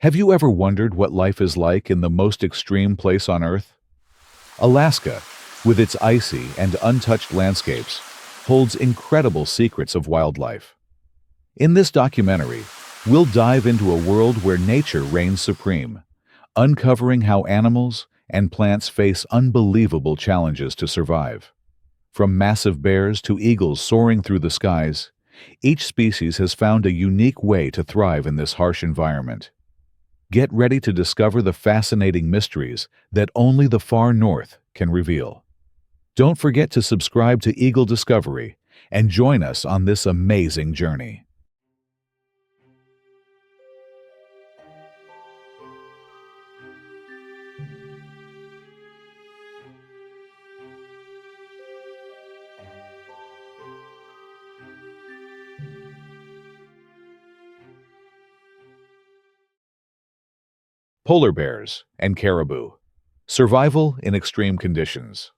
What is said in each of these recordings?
Have you ever wondered what life is like in the most extreme place on Earth? Alaska, with its icy and untouched landscapes, holds incredible secrets of wildlife. In this documentary, we'll dive into a world where nature reigns supreme, uncovering how animals and plants face unbelievable challenges to survive. From massive bears to eagles soaring through the skies, each species has found a unique way to thrive in this harsh environment. Get ready to discover the fascinating mysteries that only the far north can reveal. Don't forget to subscribe to Eagle Discovery and join us on this amazing journey. Polar bears and caribou. Survival in extreme conditions.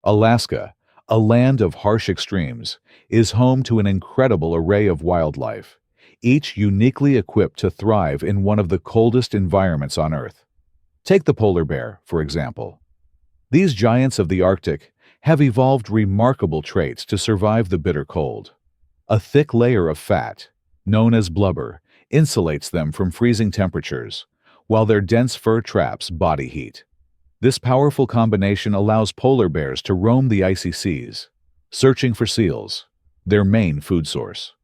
Alaska, a land of harsh extremes, is home to an incredible array of wildlife, each uniquely equipped to thrive in one of the coldest environments on Earth. Take the polar bear, for example. These giants of the Arctic have evolved remarkable traits to survive the bitter cold. A thick layer of fat, known as blubber, insulates them from freezing temperatures, while their dense fur traps body heat. This powerful combination allows polar bears to roam the icy seas, searching for seals, their main food source.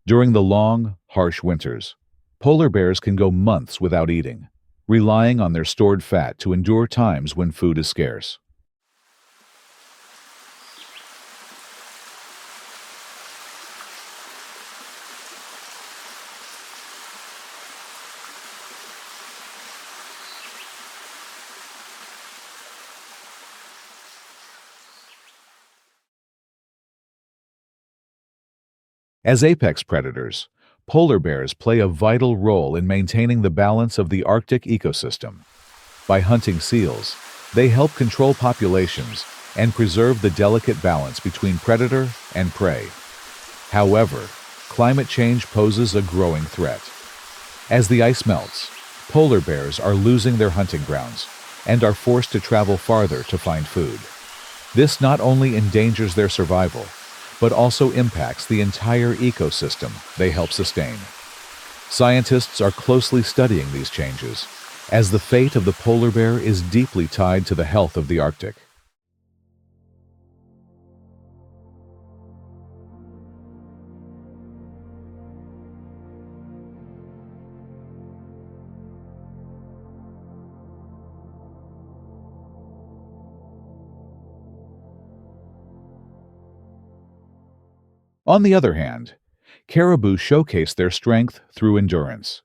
During the long, harsh winters, polar bears can go months without eating, relying on their stored fat to endure times when food is scarce. As apex predators, polar bears play a vital role in maintaining the balance of the Arctic ecosystem. By hunting seals, they help control populations and preserve the delicate balance between predator and prey. However, climate change poses a growing threat. As the ice melts, polar bears are losing their hunting grounds and are forced to travel farther to find food. This not only endangers their survival, but also impacts the entire ecosystem they help sustain. Scientists are closely studying these changes, as the fate of the polar bear is deeply tied to the health of the Arctic. On the other hand, caribou showcase their strength through endurance.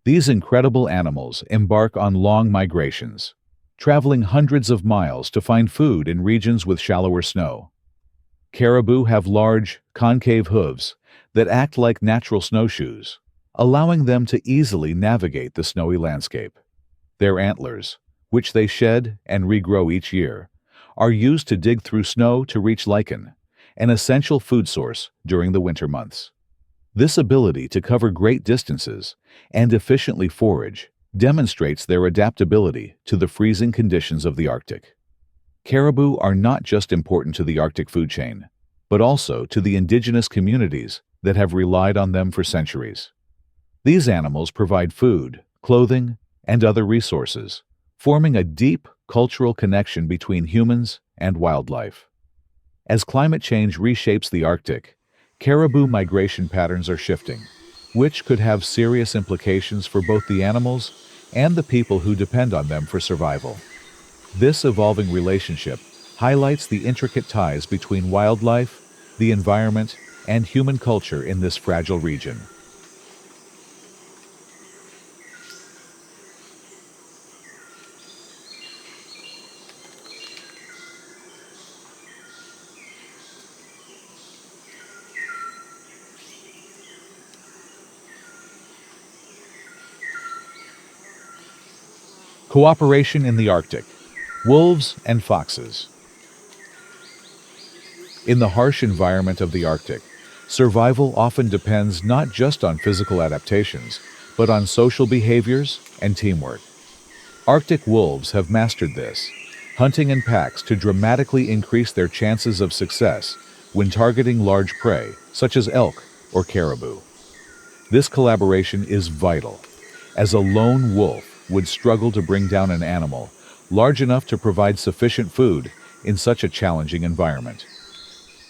These incredible animals embark on long migrations, traveling hundreds of miles to find food in regions with shallower snow. Caribou have large, concave hooves that act like natural snowshoes, allowing them to easily navigate the snowy landscape. Their antlers, which they shed and regrow each year, are used to dig through snow to reach lichen, an essential food source during the winter months. This ability to cover great distances and efficiently forage demonstrates their adaptability to the freezing conditions of the Arctic. Caribou are not just important to the Arctic food chain, but also to the indigenous communities that have relied on them for centuries. These animals provide food, clothing, and other resources, forming a deep cultural connection between humans and wildlife. As climate change reshapes the Arctic, caribou migration patterns are shifting, which could have serious implications for both the animals and the people who depend on them for survival. This evolving relationship highlights the intricate ties between wildlife, the environment, and human culture in this fragile region. Cooperation in the Arctic. Wolves and foxes. In the harsh environment of the Arctic, Survival often depends not just on physical adaptations, but on social behaviors and teamwork. Arctic wolves have mastered this, hunting in packs to dramatically increase their chances of success when targeting large prey, such as elk or caribou. This collaboration is vital, as a lone wolf would struggle to bring down an animal large enough to provide sufficient food in such a challenging environment.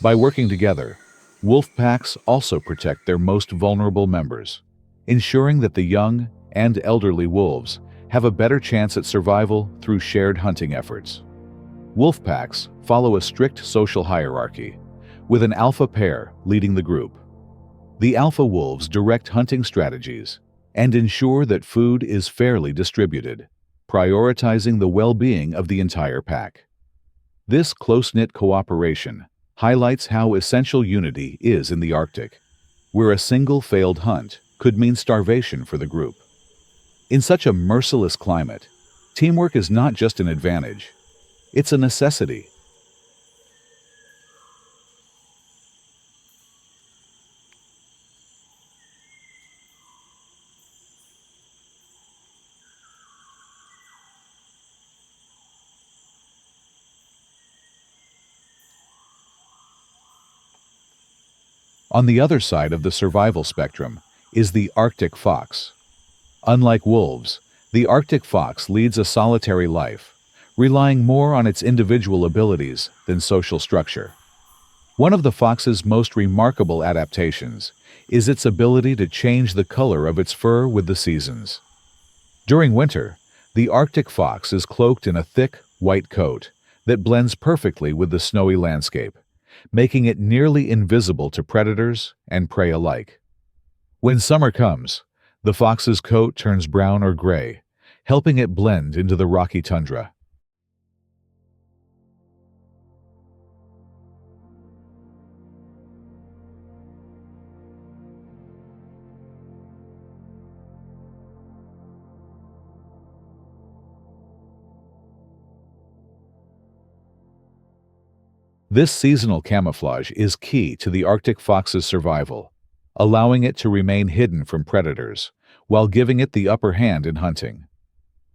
By working together, wolf packs also protect their most vulnerable members, ensuring that the young and elderly wolves have a better chance at survival through shared hunting efforts. Wolf packs follow a strict social hierarchy, with an alpha pair leading the group. The alpha wolves direct hunting strategies and ensure that food is fairly distributed, prioritizing the well-being of the entire pack. This close-knit cooperation highlights how essential unity is in the Arctic, where a single failed hunt could mean starvation for the group. In such a merciless climate, teamwork is not just an advantage, it's a necessity. On the other side of the survival spectrum is the Arctic fox. Unlike wolves, the Arctic fox leads a solitary life, relying more on its individual abilities than social structure. One of the fox's most remarkable adaptations is its ability to change the color of its fur with the seasons. During winter, the Arctic fox is cloaked in a thick, white coat that blends perfectly with the snowy landscape, making it nearly invisible to predators and prey alike. When summer comes, the fox's coat turns brown or gray, helping it blend into the rocky tundra. This seasonal camouflage is key to the Arctic fox's survival, allowing it to remain hidden from predators while giving it the upper hand in hunting.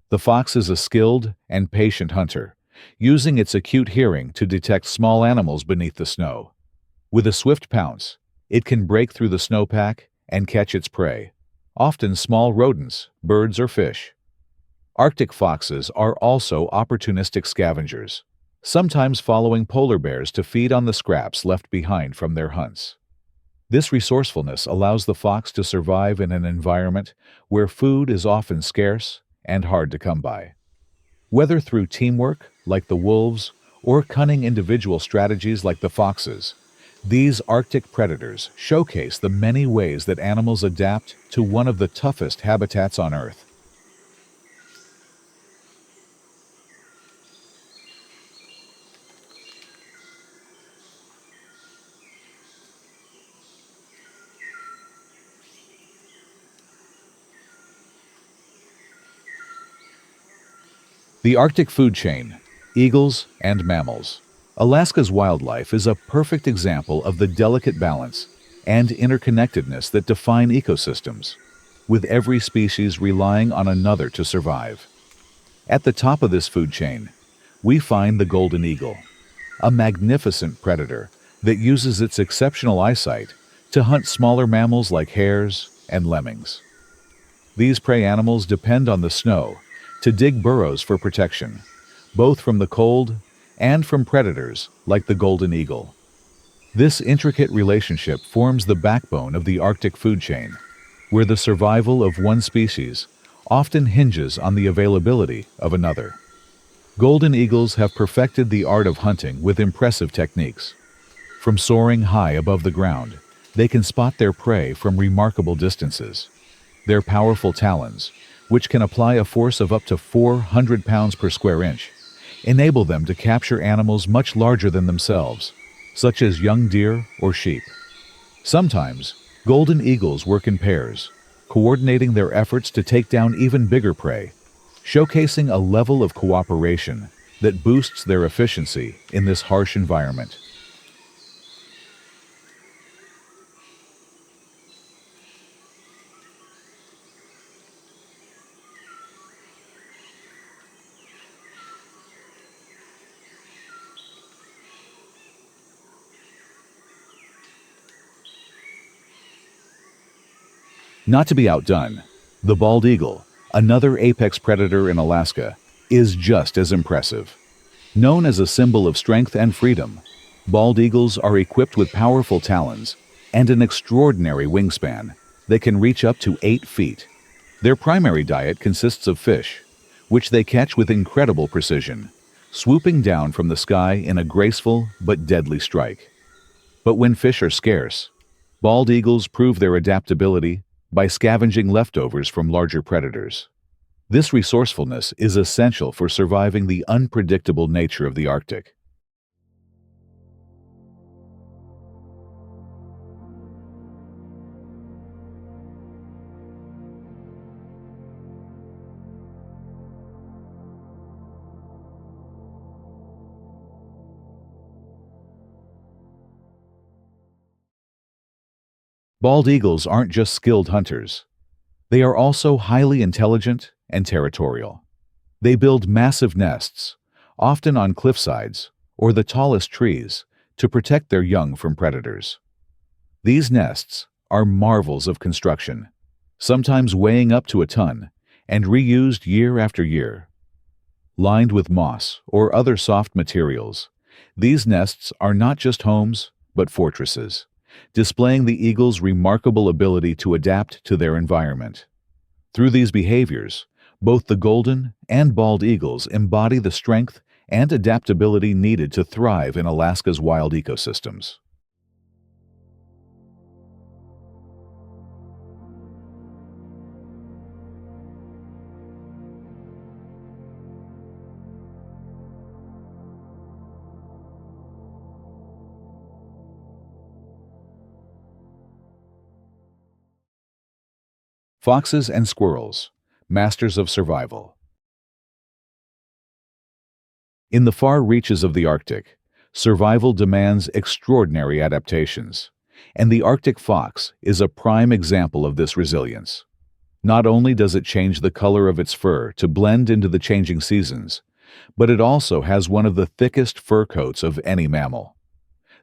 The fox is a skilled and patient hunter, using its acute hearing to detect small animals beneath the snow. With a swift pounce, it can break through the snowpack and catch its prey, often small rodents, birds, or fish. Arctic foxes are also opportunistic scavengers, sometimes following polar bears to feed on the scraps left behind from their hunts. This resourcefulness allows the fox to survive in an environment where food is often scarce and hard to come by. Whether through teamwork, like the wolves, or cunning individual strategies like the foxes, these Arctic predators showcase the many ways that animals adapt to one of the toughest habitats on Earth. The Arctic food chain, eagles and mammals. Alaska's wildlife is a perfect example of the delicate balance and interconnectedness that define ecosystems, with every species relying on another to survive. At the top of this food chain, we find the golden eagle, a magnificent predator that uses its exceptional eyesight to hunt smaller mammals like hares and lemmings. These prey animals depend on the snow to dig burrows for protection, both from the cold and from predators like the golden eagle. This intricate relationship forms the backbone of the Arctic food chain, where the survival of one species often hinges on the availability of another. Golden eagles have perfected the art of hunting with impressive techniques. From soaring high above the ground, they can spot their prey from remarkable distances. Their powerful talons, which can apply a force of up to 400 pounds per square inch, enable them to capture animals much larger than themselves, such as young deer or sheep. Sometimes, golden eagles work in pairs, coordinating their efforts to take down even bigger prey, showcasing a level of cooperation that boosts their efficiency in this harsh environment. Not to be outdone, the bald eagle, another apex predator in Alaska, is just as impressive. Known as a symbol of strength and freedom, bald eagles are equipped with powerful talons and an extraordinary wingspan that can reach up to 8 feet. Their primary diet consists of fish, which they catch with incredible precision, swooping down from the sky in a graceful but deadly strike. But when fish are scarce, bald eagles prove their adaptability by scavenging leftovers from larger predators. This resourcefulness is essential for surviving the unpredictable nature of the Arctic. Bald eagles aren't just skilled hunters. They are also highly intelligent and territorial. They build massive nests, often on cliffsides or the tallest trees, to protect their young from predators. These nests are marvels of construction, sometimes weighing up to a ton, and reused year after year. Lined with moss or other soft materials, these nests are not just homes, but fortresses, displaying the eagle's remarkable ability to adapt to their environment. Through these behaviors, both the golden and bald eagles embody the strength and adaptability needed to thrive in Alaska's wild ecosystems. Foxes and squirrels, masters of survival. In the far reaches of the Arctic, survival demands extraordinary adaptations, and the Arctic fox is a prime example of this resilience. Not only does it change the color of its fur to blend into the changing seasons, but it also has one of the thickest fur coats of any mammal.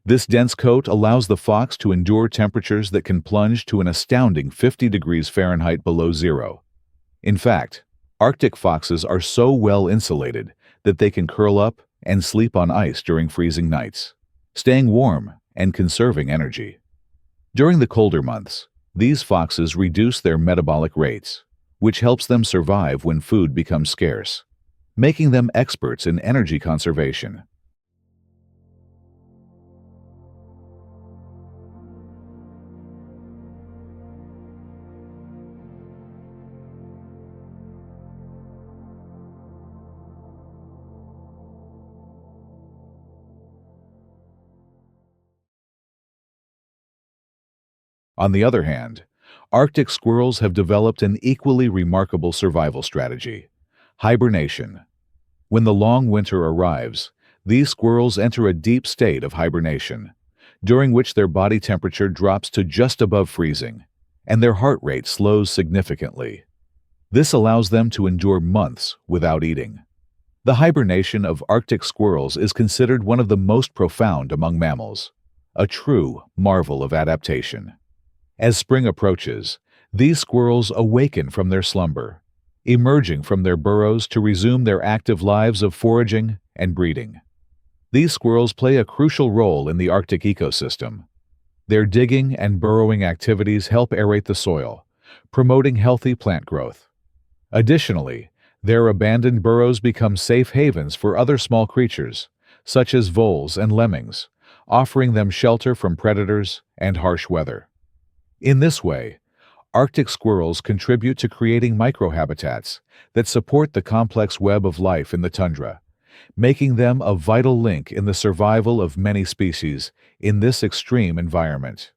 This dense coat allows the fox to endure temperatures that can plunge to an astounding 50 degrees Fahrenheit below zero. In fact, Arctic foxes are so well insulated that they can curl up and sleep on ice during freezing nights, staying warm and conserving energy. During the colder months, these foxes reduce their metabolic rates, which helps them survive when food becomes scarce, making them experts in energy conservation. On the other hand, Arctic squirrels have developed an equally remarkable survival strategy: hibernation. When the long winter arrives, these squirrels enter a deep state of hibernation, during which their body temperature drops to just above freezing, and their heart rate slows significantly. This allows them to endure months without eating. The hibernation of Arctic squirrels is considered one of the most profound among mammals, a true marvel of adaptation. As spring approaches, these squirrels awaken from their slumber, emerging from their burrows to resume their active lives of foraging and breeding. These squirrels play a crucial role in the Arctic ecosystem. Their digging and burrowing activities help aerate the soil, promoting healthy plant growth. Additionally, their abandoned burrows become safe havens for other small creatures, such as voles and lemmings, offering them shelter from predators and harsh weather. In this way, Arctic squirrels contribute to creating microhabitats that support the complex web of life in the tundra, making them a vital link in the survival of many species in this extreme environment.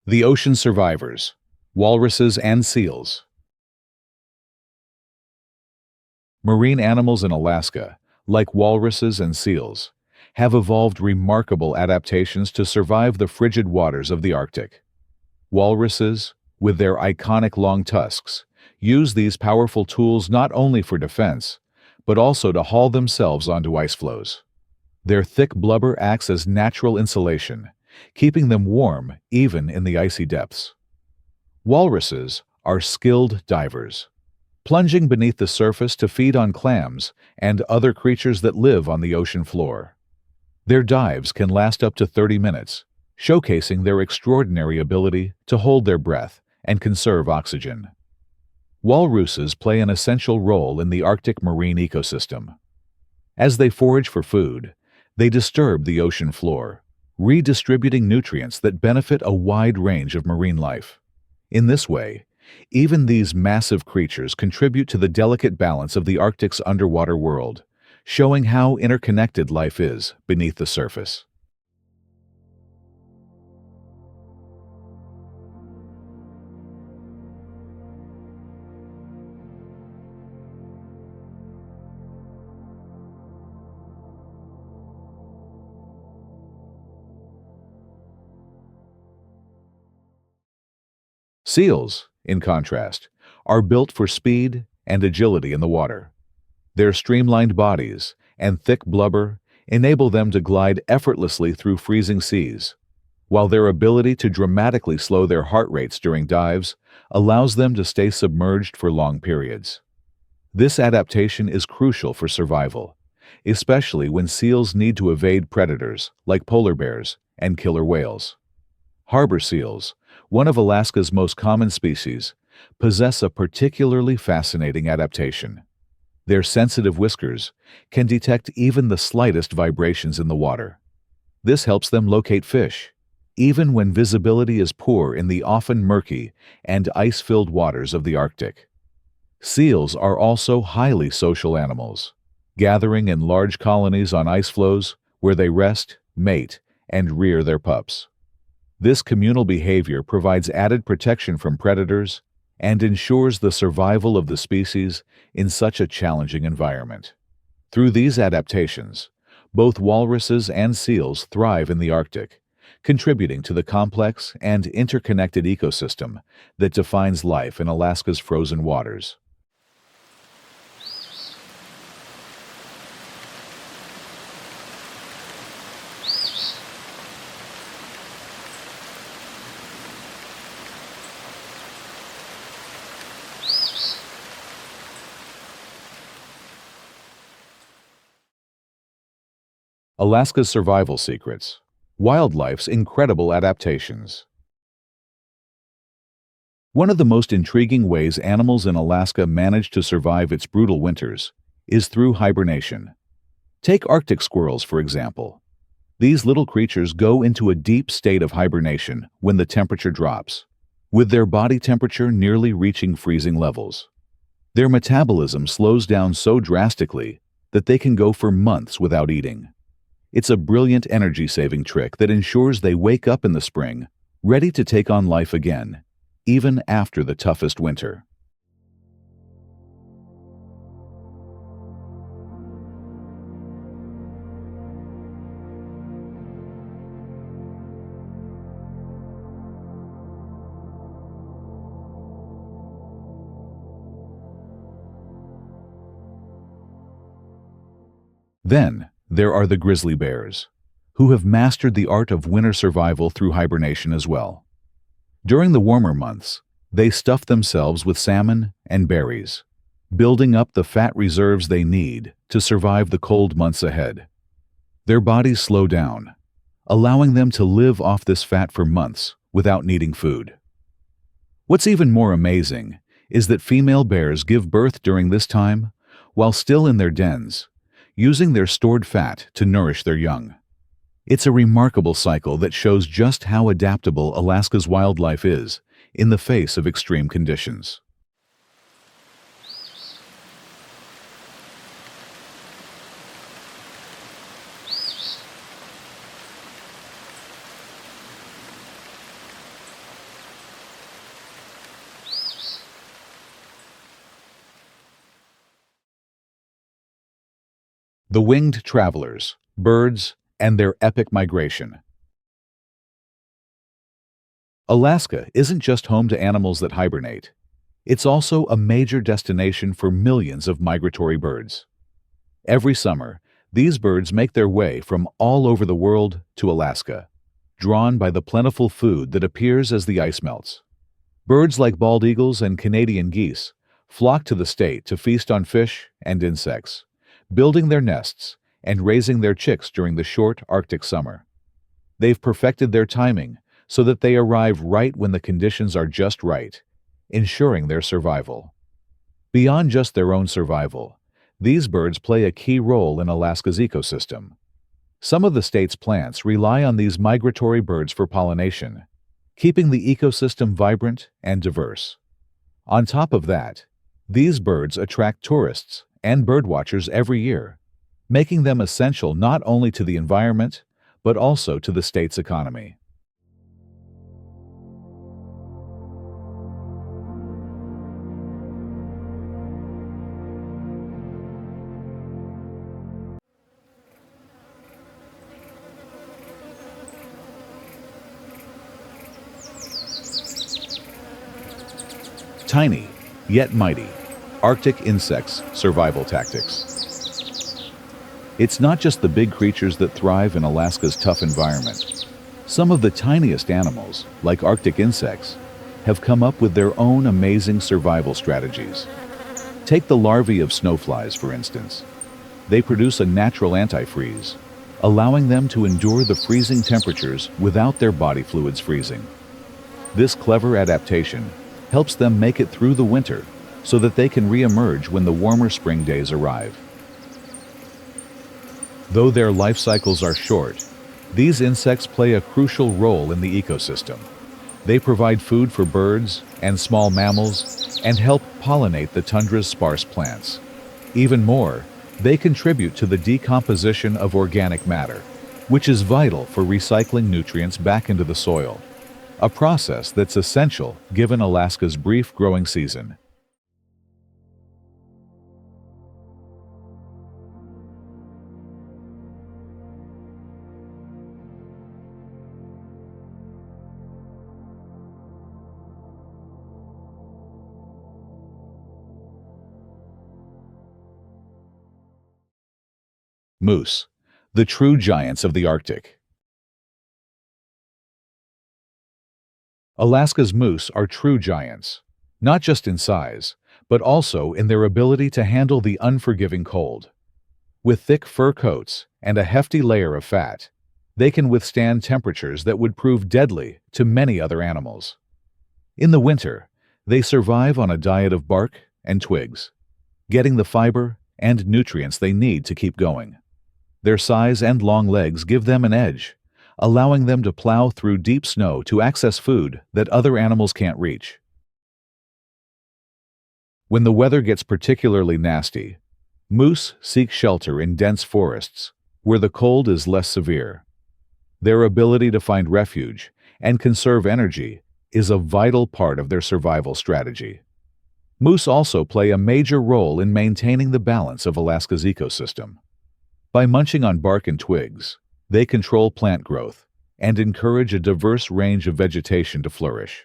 The ocean survivors, walruses and seals. Marine animals in Alaska, like walruses and seals, have evolved remarkable adaptations to survive the frigid waters of the Arctic. Walruses, with their iconic long tusks, use these powerful tools not only for defense, but also to haul themselves onto ice floes. Their thick blubber acts as natural insulation, keeping them warm even in the icy depths. Walruses are skilled divers, plunging beneath the surface to feed on clams and other creatures that live on the ocean floor. Their dives can last up to 30 minutes, showcasing their extraordinary ability to hold their breath and conserve oxygen. Walruses play an essential role in the Arctic marine ecosystem. As they forage for food, they disturb the ocean floor, redistributing nutrients that benefit a wide range of marine life. In this way, even these massive creatures contribute to the delicate balance of the Arctic's underwater world, showing how interconnected life is beneath the surface. Seals, in contrast, are built for speed and agility in the water. Their streamlined bodies and thick blubber enable them to glide effortlessly through freezing seas, while their ability to dramatically slow their heart rates during dives allows them to stay submerged for long periods. This adaptation is crucial for survival, especially when seals need to evade predators like polar bears and killer whales. Harbor seals, one of Alaska's most common species, possess a particularly fascinating adaptation. Their sensitive whiskers can detect even the slightest vibrations in the water. This helps them locate fish, even when visibility is poor in the often murky and ice-filled waters of the Arctic. Seals are also highly social animals, gathering in large colonies on ice floes where they rest, mate, and rear their pups. This communal behavior provides added protection from predators and ensures the survival of the species in such a challenging environment. Through these adaptations, both walruses and seals thrive in the Arctic, contributing to the complex and interconnected ecosystem that defines life in Alaska's frozen waters. Alaska's survival secrets. Wildlife's incredible adaptations. One of the most intriguing ways animals in Alaska manage to survive its brutal winters is through hibernation. Take Arctic squirrels, for example. These little creatures go into a deep state of hibernation when the temperature drops, with their body temperature nearly reaching freezing levels. Their metabolism slows down so drastically that they can go for months without eating. It's a brilliant energy-saving trick that ensures they wake up in the spring, ready to take on life again, even after the toughest winter. Then, there are the grizzly bears, who have mastered the art of winter survival through hibernation as well. During the warmer months, they stuff themselves with salmon and berries, building up the fat reserves they need to survive the cold months ahead. Their bodies slow down, allowing them to live off this fat for months without needing food. What's even more amazing is that female bears give birth during this time while still in their dens, using their stored fat to nourish their young. It's a remarkable cycle that shows just how adaptable Alaska's wildlife is in the face of extreme conditions. The winged travelers, birds, and their epic migration. Alaska isn't just home to animals that hibernate. It's also a major destination for millions of migratory birds. Every summer, these birds make their way from all over the world to Alaska, drawn by the plentiful food that appears as the ice melts. Birds like bald eagles and Canadian geese flock to the state to feast on fish and insects, building their nests and raising their chicks during the short Arctic summer. They've perfected their timing so that they arrive right when the conditions are just right, ensuring their survival. Beyond just their own survival, these birds play a key role in Alaska's ecosystem. Some of the state's plants rely on these migratory birds for pollination, keeping the ecosystem vibrant and diverse. On top of that, these birds attract tourists and birdwatchers every year, making them essential not only to the environment, but also to the state's economy. Tiny, yet mighty, Arctic insects' survival tactics. It's not just the big creatures that thrive in Alaska's tough environment. Some of the tiniest animals, like Arctic insects, have come up with their own amazing survival strategies. Take the larvae of snowflies, for instance. They produce a natural antifreeze, allowing them to endure the freezing temperatures without their body fluids freezing. This clever adaptation helps them make it through the winter so that they can re-emerge when the warmer spring days arrive. Though their life cycles are short, these insects play a crucial role in the ecosystem. They provide food for birds and small mammals and help pollinate the tundra's sparse plants. Even more, they contribute to the decomposition of organic matter, which is vital for recycling nutrients back into the soil, a process that's essential given Alaska's brief growing season. Moose, the true giants of the Arctic. Alaska's moose are true giants, not just in size, but also in their ability to handle the unforgiving cold. With thick fur coats and a hefty layer of fat, they can withstand temperatures that would prove deadly to many other animals. In the winter, they survive on a diet of bark and twigs, getting the fiber and nutrients they need to keep going. Their size and long legs give them an edge, allowing them to plow through deep snow to access food that other animals can't reach. When the weather gets particularly nasty, moose seek shelter in dense forests, where the cold is less severe. Their ability to find refuge and conserve energy is a vital part of their survival strategy. Moose also play a major role in maintaining the balance of Alaska's ecosystem. By munching on bark and twigs, they control plant growth and encourage a diverse range of vegetation to flourish.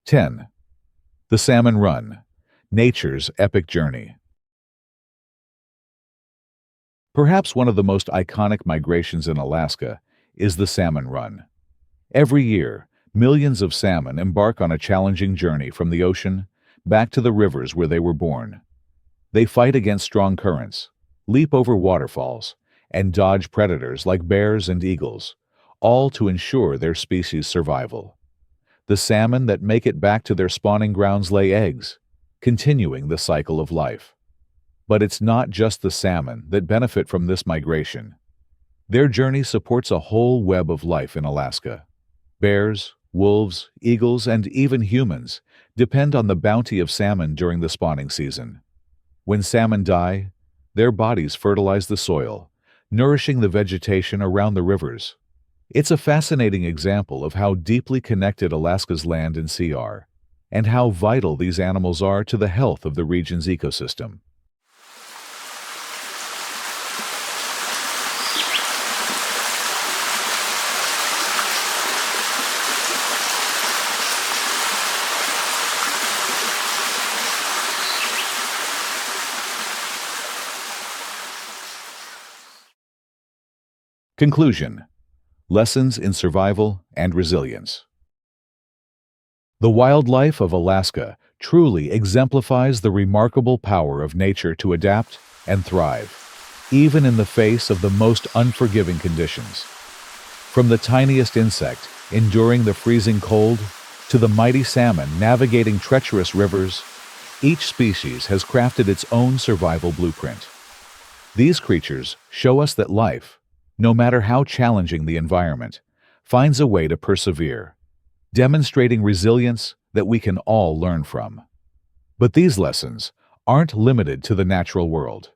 (10) The Salmon Run, nature's epic journey. Perhaps one of the most iconic migrations in Alaska is the salmon run. Every year, millions of salmon embark on a challenging journey from the ocean back to the rivers where they were born. They fight against strong currents, leap over waterfalls, and dodge predators like bears and eagles, all to ensure their species' survival. The salmon that make it back to their spawning grounds lay eggs, continuing the cycle of life. But it's not just the salmon that benefit from this migration. Their journey supports a whole web of life in Alaska. Bears, wolves, eagles, and even humans depend on the bounty of salmon during the spawning season. When salmon die, their bodies fertilize the soil, nourishing the vegetation around the rivers. It's a fascinating example of how deeply connected Alaska's land and sea are, and how vital these animals are to the health of the region's ecosystem. Conclusion: Lessons in survival and resilience. The wildlife of Alaska truly exemplifies the remarkable power of nature to adapt and thrive, even in the face of the most unforgiving conditions. From the tiniest insect enduring the freezing cold to the mighty salmon navigating treacherous rivers, each species has crafted its own survival blueprint. These creatures show us that life, no matter how challenging the environment, finds a way to persevere, demonstrating resilience that we can all learn from. But these lessons aren't limited to the natural world.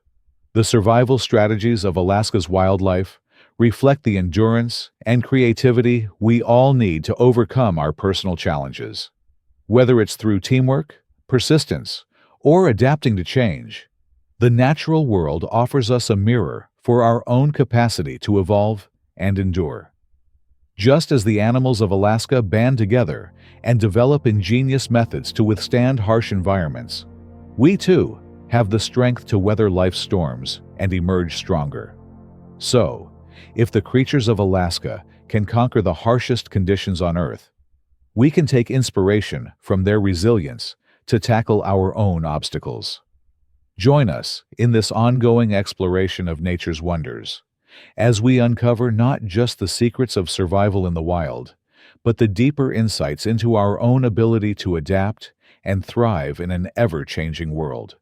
The survival strategies of Alaska's wildlife reflect the endurance and creativity we all need to overcome our personal challenges. Whether it's through teamwork, persistence, or adapting to change, the natural world offers us a mirror for our own capacity to evolve and endure. Just as the animals of Alaska band together and develop ingenious methods to withstand harsh environments, we too have the strength to weather life's storms and emerge stronger. So, if the creatures of Alaska can conquer the harshest conditions on Earth, we can take inspiration from their resilience to tackle our own obstacles. Join us in this ongoing exploration of nature's wonders, as we uncover not just the secrets of survival in the wild, but the deeper insights into our own ability to adapt and thrive in an ever-changing world.